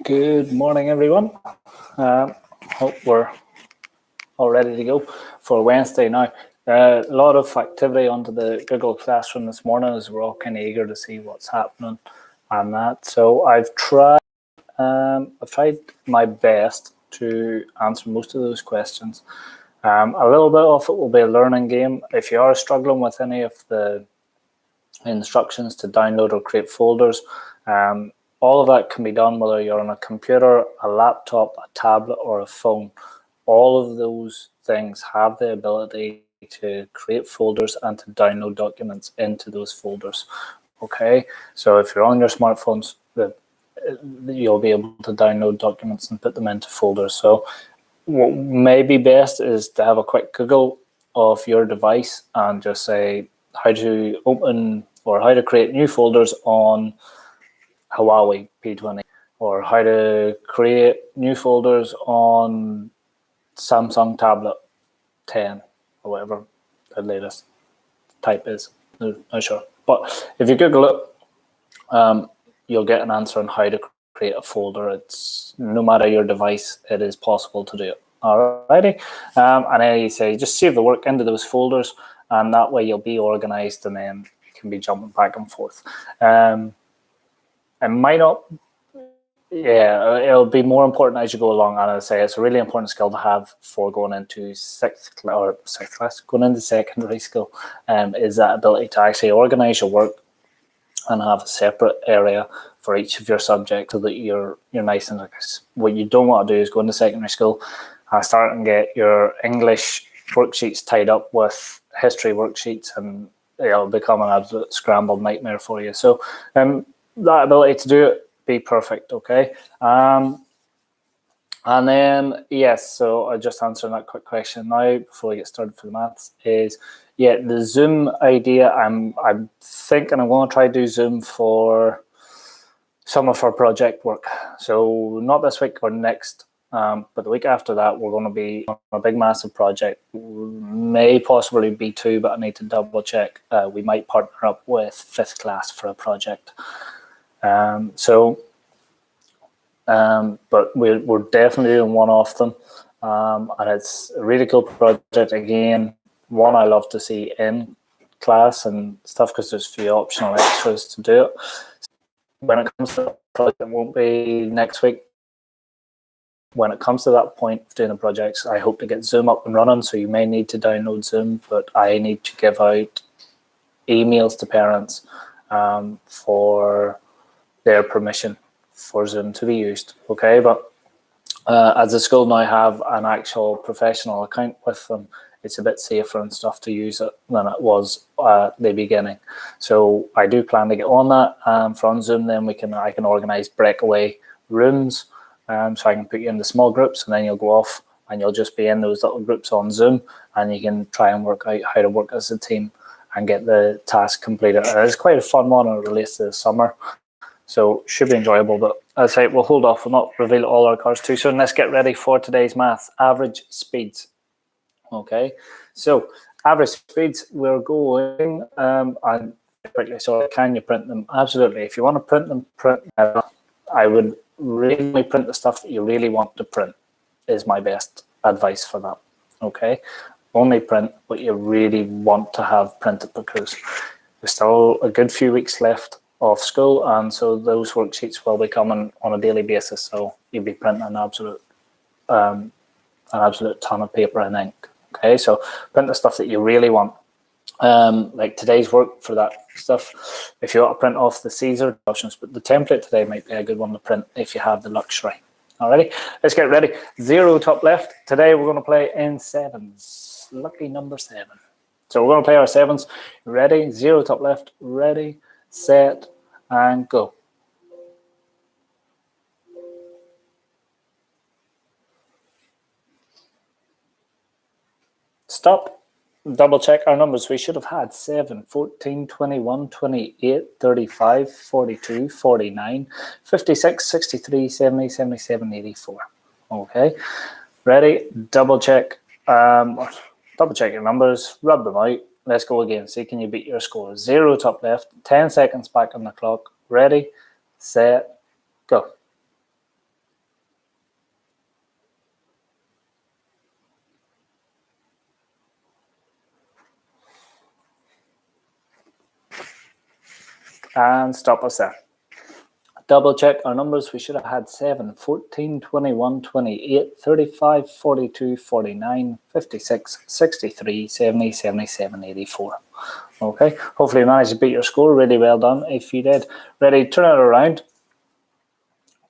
Good morning, everyone. Hope we're all ready to go for Wednesday now. A lot of activity onto the Google Classroom this morning as we're all kind of eager to see what's happening on that. So I've tried my best to answer most of those questions. A little bit of it will be a learning game. If you are struggling with any of the instructions to download or create folders, all of that can be done whether you're on a computer, a laptop, a tablet, or a phone. All of those things have the ability to create folders and to download documents into those folders. Okay, so if you're on your smartphones, you'll be able to download documents and put them into folders. So what may be best is to have a quick Google of your device and just say how to open or how to create new folders on Huawei P20, or how to create new folders on Samsung Tablet 10 or whatever the latest type is. Not sure, but if you Google it, you'll get an answer on how to create a folder. It's no matter your device, it is possible to do it. Alrighty, and then you say just save the work into those folders, and that way you'll be organized, and then you can be jumping back and forth. It might not, yeah, it'll be more important as you go along. And I say it's a really important skill to have for going into sixth class, going into secondary school, is that ability to actually organize your work and have a separate area for each of your subjects so that you're nice and nice. What you don't want to do is go into secondary school and start and get your English worksheets tied up with history worksheets, and it'll become an absolute scrambled nightmare for you. So that ability to do it, be perfect, okay? And then, yes, so I just answering that quick question now before we get started for the maths is, yeah, the Zoom idea, I'm thinking I'm going to try to do Zoom for some of our project work. So not this week or next, but the week after that, we're going to be on a big, massive project. May possibly be two, but I need to double check. We might partner up with 5th class for a project. But we're definitely doing one of them, and it's a really cool project. Again, one I love to see in class and stuff because there's a few optional extras to do it. When it comes to the project, it won't be next week. When it comes to that point of doing the projects, I hope to get Zoom up and running, so you may need to download Zoom, but I need to give out emails to parents for their permission for Zoom to be used, okay? But as the school now have an actual professional account with them, it's a bit safer and stuff to use it than it was at the beginning. So I do plan to get on that from Zoom. Then I can organize breakaway rooms, so I can put you into small groups, and then you'll go off and you'll just be in those little groups on Zoom, and you can try and work out how to work as a team and get the task completed. It's quite a fun one, and it relates to the summer. So should be enjoyable, but as I say, we'll hold off. We'll not reveal all our cards too soon. Let's get ready for today's maths. Average speeds. Okay, so average speeds, we're going, and quickly, so can you print them? Absolutely. If you want to print them, print them. I would really print the stuff that you really want to print, is my best advice for that. Okay, only print what you really want to have printed, because there's still a good few weeks left of school, and so those worksheets will be coming on a daily basis, so you'll be printing an absolute ton of paper and ink. Okay, so print the stuff that you really want, like today's work for that stuff. If you want to print off the Caesar options, but the template today might be a good one to print if you have the luxury. Alrighty, let's get ready. 0 top left. Today we're going to play in 7s. Lucky number 7. So we're going to play our 7s. Ready? 0 top left. Ready, set, and go. Stop. Double check our numbers. We should have had 7, 14, 21, 28, 35, 42, 49, 56, 63, 70, 77, 84. Okay. Ready? Double check. Double check your numbers. Rub them out. Let's go again. See, can you beat your score? 0 top left. 10 seconds back on the clock. Ready, set, go. and stop us there. Double check our numbers. We should have had 7, 14, 21, 28, 35, 42, 49, 56, 63, 70, 77, 84. Okay, hopefully you managed to beat your score. Really well done if you did. Ready, turn it around.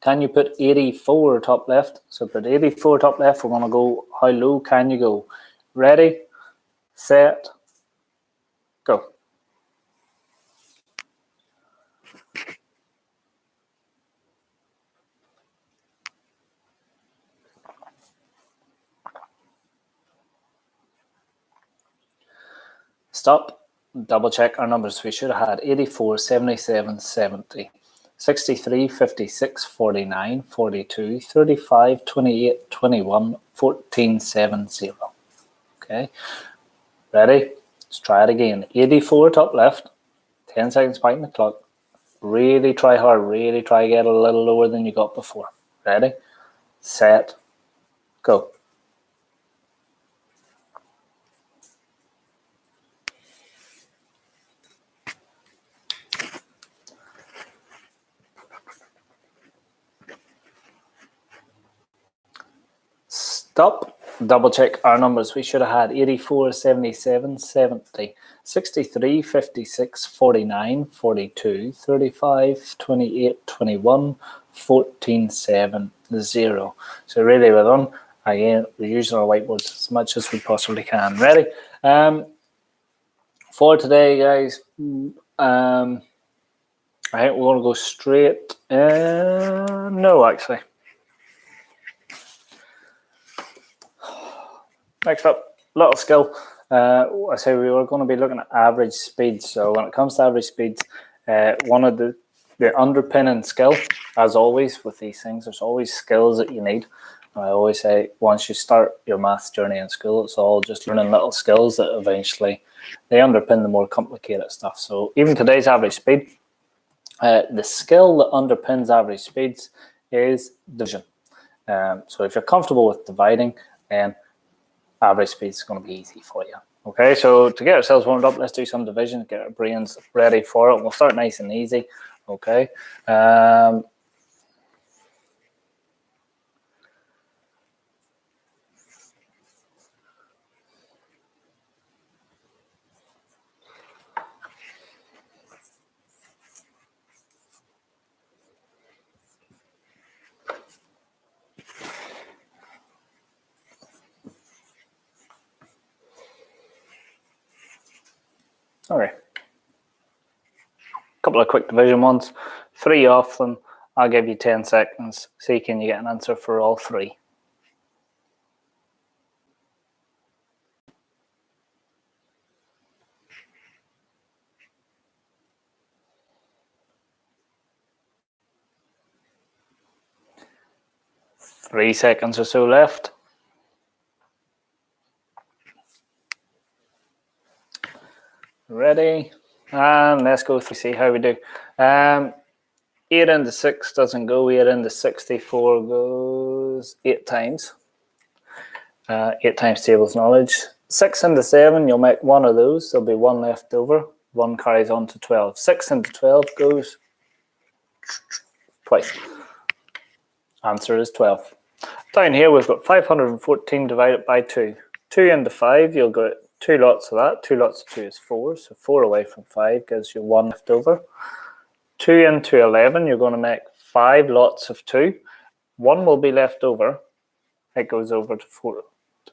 Can you put 84 top left? So put 84 top left. We're going to go, how low can you go? Ready, set, go. Stop. Double check our numbers. We should have had 84, 77, 70, 63, 56, 49, 42, 35, 28, 21, 14, 7, 0. Okay. Ready? Let's try it again. 84 top left. 10 seconds biting the clock. Really try hard. Really try to get a little lower than you got before. Ready? Set. Go. Stop. Double check our numbers. We should have had 84, 77, 70, 63, 56, 49, 42, 35, 28, 21, 14, 7, 0. So really well done. Again, we're using our whiteboards as much as we possibly can. Ready? For today, guys, I think we're going to go straight. No, actually. Next up, little skill. I say we were going to be looking at average speeds. So when it comes to average speeds, one of the underpinning skill, as always with these things, there's always skills that you need. I always say once you start your maths journey in school, it's all just learning little skills that eventually they underpin the more complicated stuff. So even today's average speed, the skill that underpins average speeds is division. So if you're comfortable with dividing, then average speed is going to be easy for you. Okay, so to get ourselves warmed up, let's do some division, get our brains ready for it. We'll start nice and easy. Okay. Okay. Couple of quick division ones, 3 off them. I'll give you 10 seconds. See, can you get an answer for all 3? Three seconds or so left. Ready? And let's go through, see how we do. 8 into 6 doesn't go. 8 into 64 goes 8 times. 8 times tables knowledge. 6 into 7, you'll make one of those. There'll be one left over. 1 carries on to 12. 6 into 12 goes twice. Answer is 12. Down here, we've got 514 divided by 2. 2 into 5, you'll get 2 lots of that. 2 lots of 2 is 4. So 4 away from 5 gives you 1 left over. 2 into 11, you're going to make 5 lots of 2. 1 will be left over. It goes over to 4 to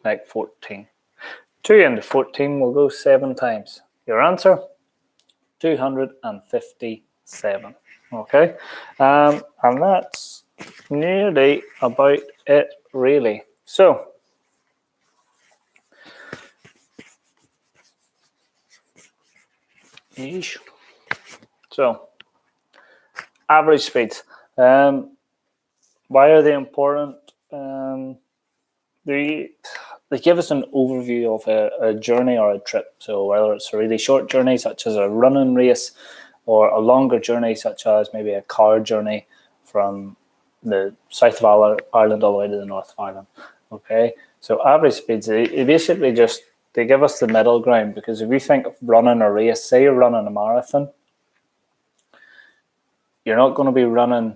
make 14. 2 into 14 will go 7 times. Your answer, 257. Okay, and that's nearly about it, really. So, average speeds. Why are they important? They give us an overview of a journey or a trip. So whether it's a really short journey, such as a running race, or a longer journey, such as maybe a car journey from the south of Ireland all the way to the north of Ireland. Okay, so average speeds, they basically just, they give us the middle ground, because if you think of running a race, say you're running a marathon, you're not going to be running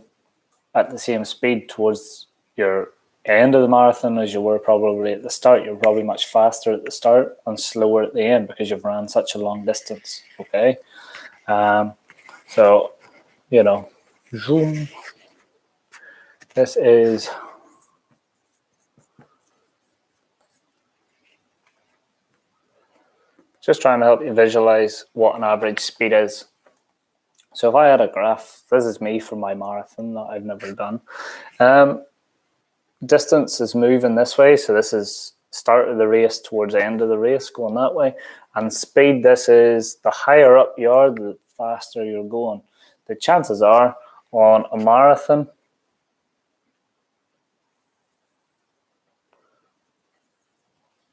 at the same speed towards your end of the marathon as you were probably at the start. You're probably much faster at the start and slower at the end because you've ran such a long distance. Okay, so you know, zoom. This is just trying to help you visualize what an average speed is. So if I had a graph, this is me for my marathon that I've never done. Distance is moving this way, so this is start of the race towards the end of the race, going that way. And speed, this is the higher up you are, the faster you're going. The chances are on a marathon,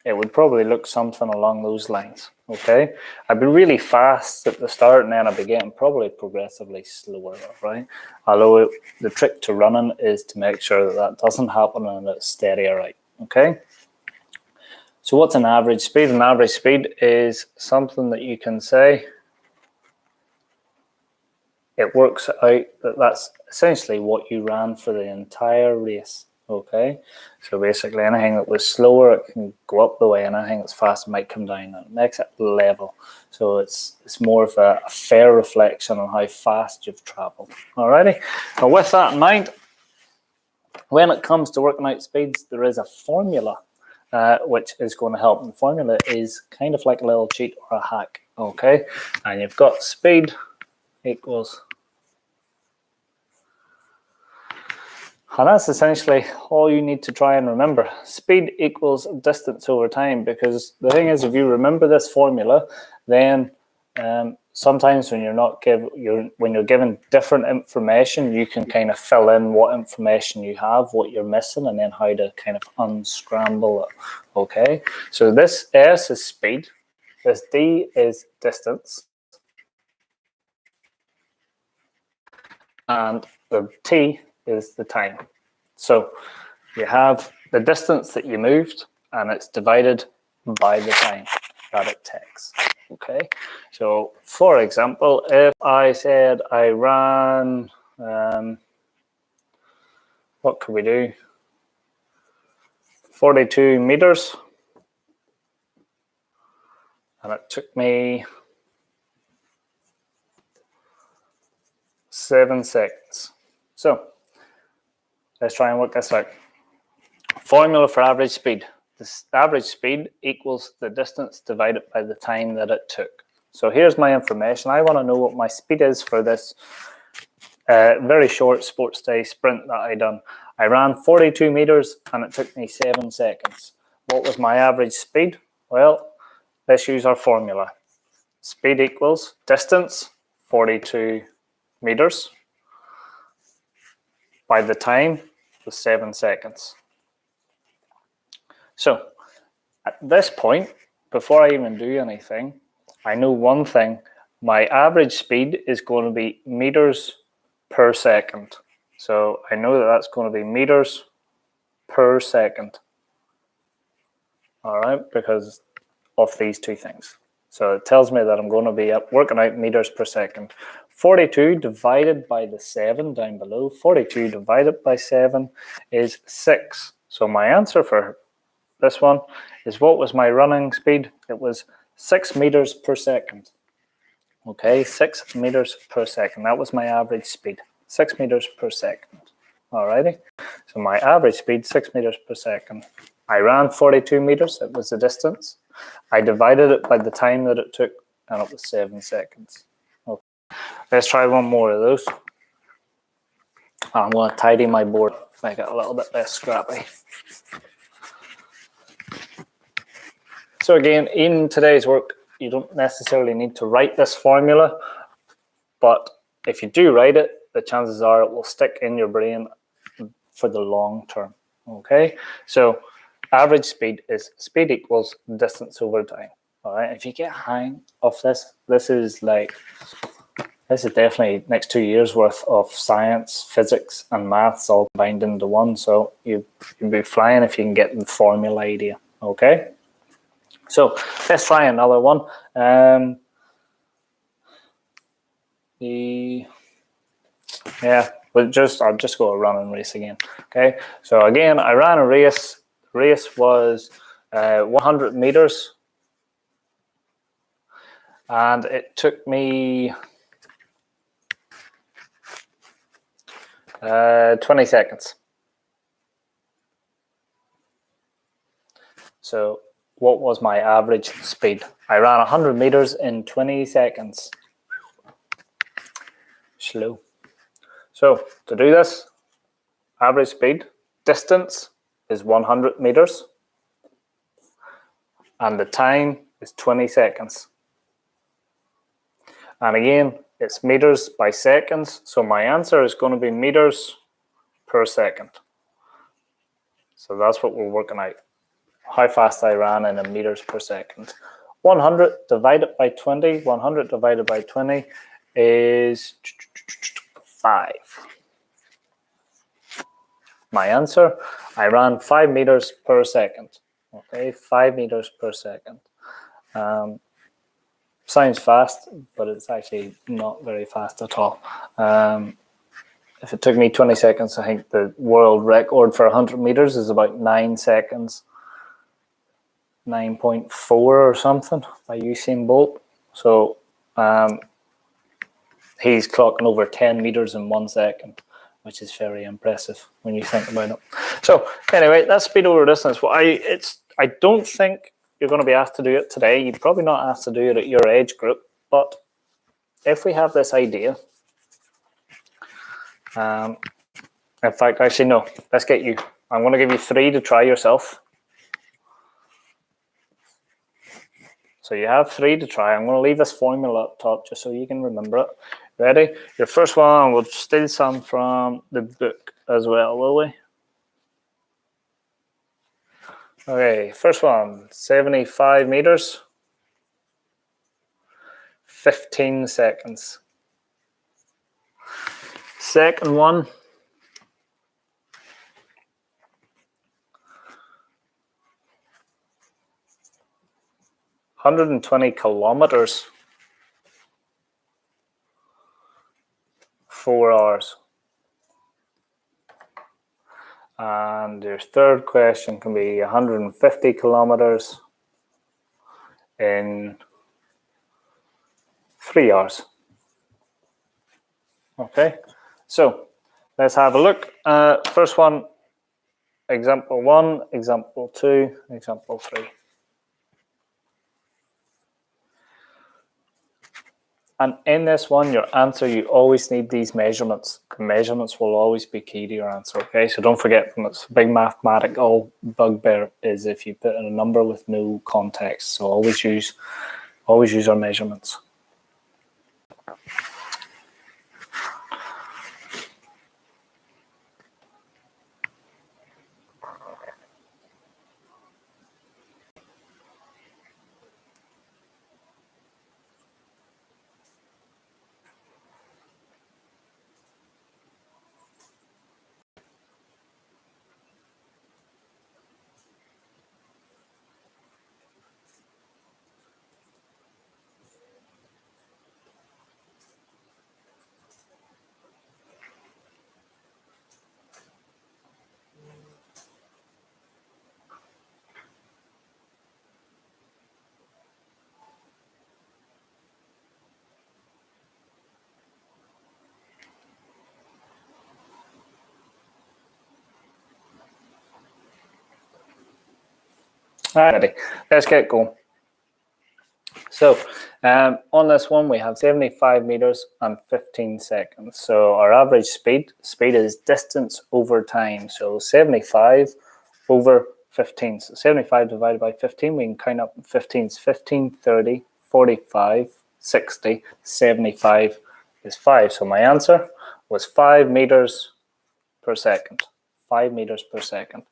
it would probably look something along those lines. Okay, I'd be really fast at the start and then I'd be getting probably progressively slower, right? Although the trick to running is to make sure that that doesn't happen and it's steady, right? Okay. So what's an average speed? An average speed is something that you can say, it works out that that's essentially what you ran for the entire race. Okay, so basically anything that was slower, it can go up the way, and anything that's faster might come down, and it makes it level. So it's more of a fair reflection on how fast you've traveled. Alrighty, now with that in mind, when it comes to working out speeds, there is a formula which is going to help. And the formula is kind of like a little cheat or a hack. Okay, and you've got speed equals, and that's essentially all you need to try and remember. Speed equals distance over time, because the thing is, if you remember this formula, then sometimes when you're given different information, you can kind of fill in what information you have, what you're missing, and then how to kind of unscramble it. Okay, so this S is speed, this D is distance, and the T is the time. So you have the distance that you moved, and it's divided by the time that it takes. Okay, so for example, if I said I ran, what could we do? 42 meters, and it took me 7 seconds. So let's try and work this out. Formula for average speed. This average speed equals the distance divided by the time that it took. So here's my information. I want to know what my speed is for this very short sports day sprint that I done. I ran 42 meters and it took me 7 seconds. What was my average speed? Well, let's use our formula. Speed equals distance, 42 meters, by the time was 7 seconds. So at this point, before I even do anything, I know one thing. My average speed is going to be meters per second. So I know that that's going to be meters per second. All right, because of these two things. So it tells me that I'm going to be working out meters per second. 42 divided by the 7 down below, 42 divided by 7 is 6. So my answer for this one is, what was my running speed? It was 6 meters per second. Okay, 6 meters per second. That was my average speed, 6 meters per second. Alrighty, so my average speed, 6 meters per second. I ran 42 meters, it was the distance. I divided it by the time that it took, and it was 7 seconds. Okay. Let's try one more of those. I'm going to tidy my board, make it a little bit less scrappy. So again, in today's work, you don't necessarily need to write this formula, but if you do write it, the chances are it will stick in your brain for the long term. Okay, so average speed is speed equals distance over time. All right, if you get a hang of this, this is definitely next 2 years worth of science, physics, and maths all combined into one. So you'll be flying if you can get the formula idea. Okay, so let's try another one. Yeah, but I'll just go a running race again. Okay, so again, I ran a race. The race was 100 meters, and it took me 20 seconds. So what was my average speed? I ran 100 meters in 20 seconds. Slow. So to do this, average speed, distance is 100 meters, and the time is 20 seconds. And again, it's meters by seconds, so my answer is going to be meters per second. So that's what we're working out. How fast I ran in a meters per second. 100 divided by 20, 100 divided by 20 is 5. My answer, I ran 5 meters per second. Okay, 5 meters per second. Sounds fast, but it's actually not very fast at all. If it took me 20 seconds, I think the world record for 100 meters is about 9 seconds. 9.4 or something by Usain Bolt. So he's clocking over 10 meters in 1 second, which is very impressive when you think about it. So anyway, that's speed over distance. Well, I don't think you're going to be asked to do it today. You're probably not asked to do it at your age group, but if we have this idea, in fact, actually no, let's get you. I'm going to give you 3 to try yourself. So you have 3 to try. I'm going to leave this formula up top just so you can remember it. Ready? Your first one, we'll steal some from the book as well, will we? Okay, first one, 75 meters, 15 seconds. Second one, 120 kilometers, 4 hours. And your third question can be 150 kilometers in 3 hours. Okay, so let's have a look. First one, example 1, example 2, example 3. And in this one, your answer, you always need these measurements. The measurements will always be key to your answer, okay? So don't forget them. It's a big mathematical bugbear is if you put in a number with no context. So always use our measurements. All right, ready. Let's get going. So on this one, we have 75 meters and 15 seconds. So our average speed is distance over time. So 75 over 15. So 75 divided by 15, we can count up 15's 15, 30, 45, 60, 75 is 5. So my answer was 5 meters per second. 5 meters per second.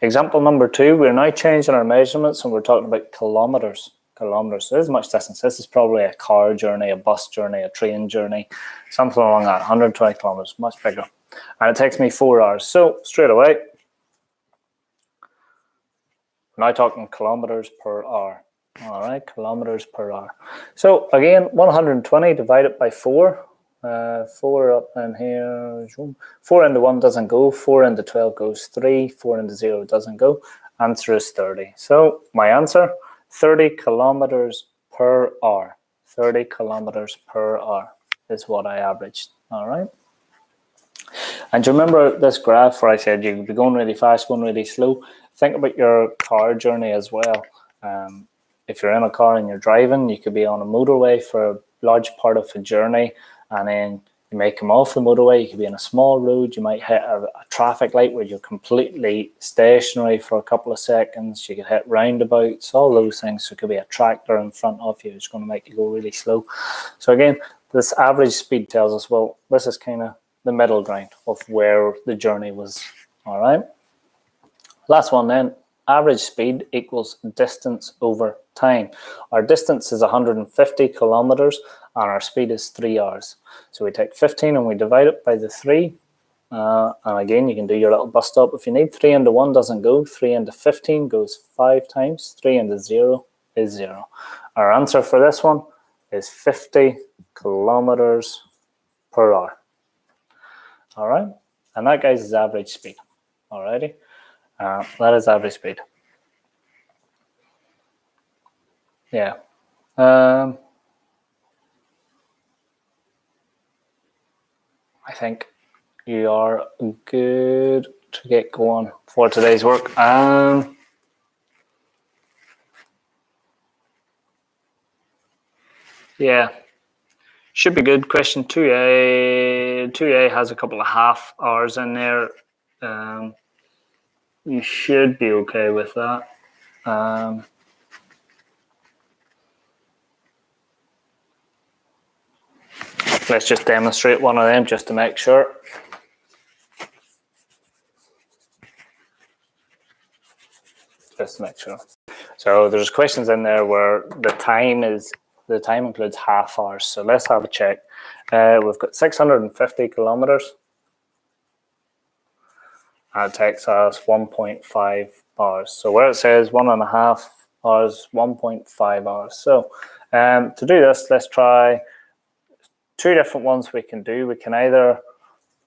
Example number 2, we're now changing our measurements and we're talking about kilometers. Kilometers. So there's much distance. This is probably a car journey, a bus journey, a train journey, something along that. 120 kilometers, much bigger. And it takes me 4 hours. So straight away, we're now talking kilometers per hour. All right, kilometers per hour. So again, 120 divided by 4. 4 up in here. 4 into 1 doesn't go. 4 into 12 goes 3. 4 into 0 doesn't go. Answer is 30. So my answer, 30 kilometers per hour. 30 kilometers per hour is what I averaged. All right. And do you remember this graph where I said you could be going really fast, going really slow? Think about your car journey as well. If you're in a car and you're driving, you could be on a motorway for a large part of a journey, and then you might come off the motorway. You could be in a small road. You might hit a traffic light where you're completely stationary for a couple of seconds. You could hit roundabouts, all those things. So it could be a tractor in front of you. It's going to make you go really slow. So again, this average speed tells us, well, this is kind of the middle ground of where the journey was. All right. Last one then. Average speed equals distance over time. Our distance is 150 kilometers and our speed is 3 hours. So we take 15 and we divide it by the 3. And again, you can do your little bus stop if you need. 3 into 1 doesn't go. 3 into 15 goes 5 times. 3 into 0 is 0. Our answer for this one is 50 kilometers per hour. All right. And that, guys, is average speed. Alrighty. That is average speed. Yeah. I think you are good to get going for today's work. Yeah. Should be good. Question 2A. 2A has a couple of half hours in there. You should be okay with that. Let's just demonstrate one of them just to make sure. Just to make sure. So there's questions in there where the time includes half hours. So let's have a check. We've got 650 kilometers. And it takes us 1.5 hours. So where it says 1.5 hours, 1.5 hours. So to do this, let's try 2 different ones we can do. We can either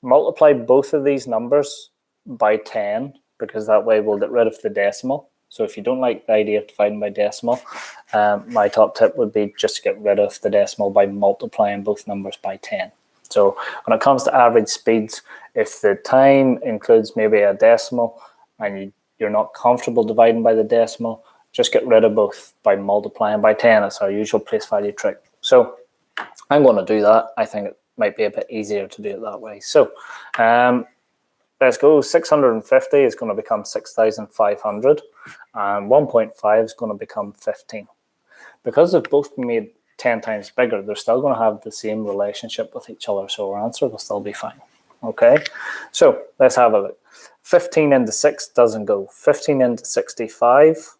multiply both of these numbers by 10, because that way we'll get rid of the decimal. So if you don't like the idea of dividing by decimal, my top tip would be just to get rid of the decimal by multiplying both numbers by 10. So when it comes to average speeds, if the time includes maybe a decimal and you're not comfortable dividing by the decimal, just get rid of both by multiplying by 10. It's our usual place value trick. So I'm going to do that. I think it might be a bit easier to do it that way. So let's go. 650 is going to become 6,500 and 1.5 is going to become 15. Because they've both been made 10 times bigger, they're still going to have the same relationship with each other. So our answer will still be fine. Okay, so let's have a look. 15 into 6 doesn't go. 15 into 65.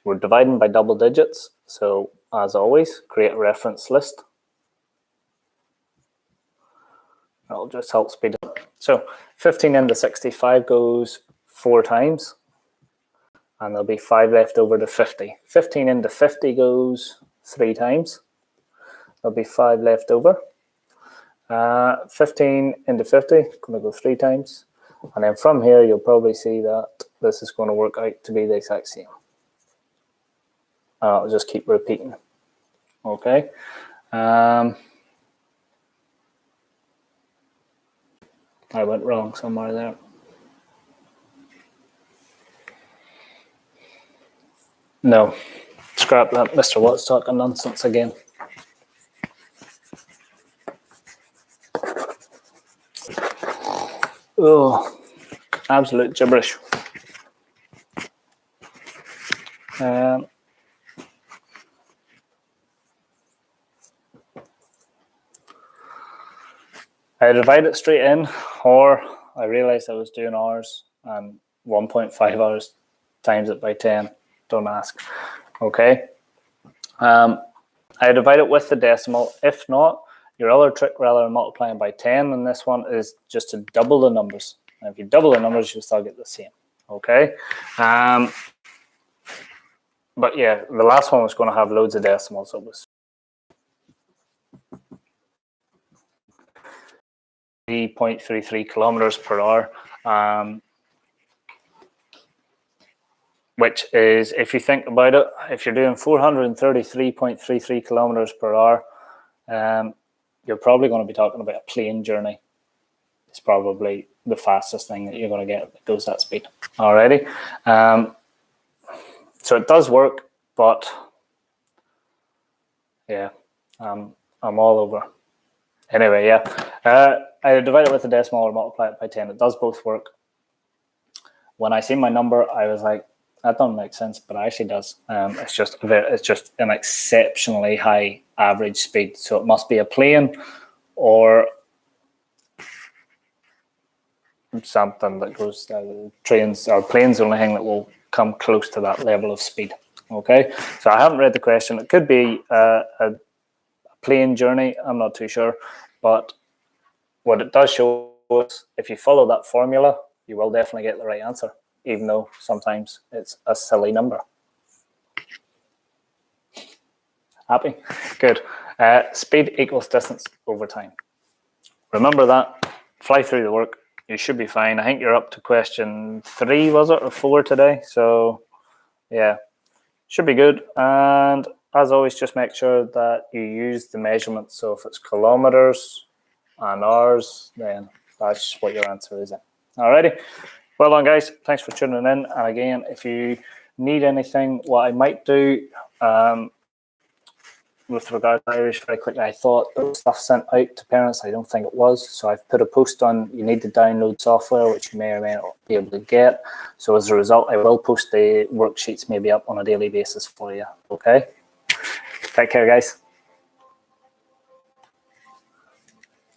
We're dividing by double digits. So as always, create a reference list. That'll just help speed up. So 15 into 65 goes 4 times. And there'll be 5 left over to 50. 15 into 50 goes 3 times. There'll be 5 left over. 15 into 50 is going to go 3 times. And then from here, you'll probably see that this is going to work out to be the exact same. And I'll just keep repeating. Okay. I went wrong somewhere there. No, scrap that. Mr. Watt's talking nonsense again. Oh, absolute gibberish. I divide it straight in, or I realized I was doing hours and 1.5 hours times it by 10. Don't ask. Okay. I divide it with the decimal. If not, your other trick rather than multiplying by 10 in this one is just to double the numbers. And if you double the numbers, you'll still get the same. Okay. But yeah, the last one was going to have loads of decimals. So it was 3.33 kilometers per hour, which is, if you think about it, if you're doing 433.33 kilometers per hour, you're probably going to be talking about a plane journey. It's probably the fastest thing that you're going to get that goes that speed. Alrighty. So it does work, but yeah, I'm all over. Anyway, yeah. I divide it with a decimal or multiply it by 10. It does both work. When I see my number, I was like, that doesn't make sense, but it actually does. It's just an exceptionally high average speed. So it must be a plane or something that goes trains or planes. The only thing that will come close to that level of speed. Okay, so I haven't read the question. It could be a plane journey. I'm not too sure, but what it does show us, if you follow that formula, you will definitely get the right answer, even though sometimes it's a silly number. Happy? Good. Speed equals distance over time. Remember that. Fly through the work. You should be fine. I think you're up to question 3, was it, or 4 today? So, yeah, should be good. And as always, just make sure that you use the measurements. So if it's kilometers and hours, then that's what your answer is. Alrighty. Well done, guys. Thanks for tuning in. And again, if you need anything, what I might do with regard to Irish very quickly, I thought there was stuff sent out to parents. I don't think it was. So I've put a post on, you need to download software, which you may or may not be able to get. So as a result, I will post the worksheets maybe up on a daily basis for you. Okay? Take care, guys.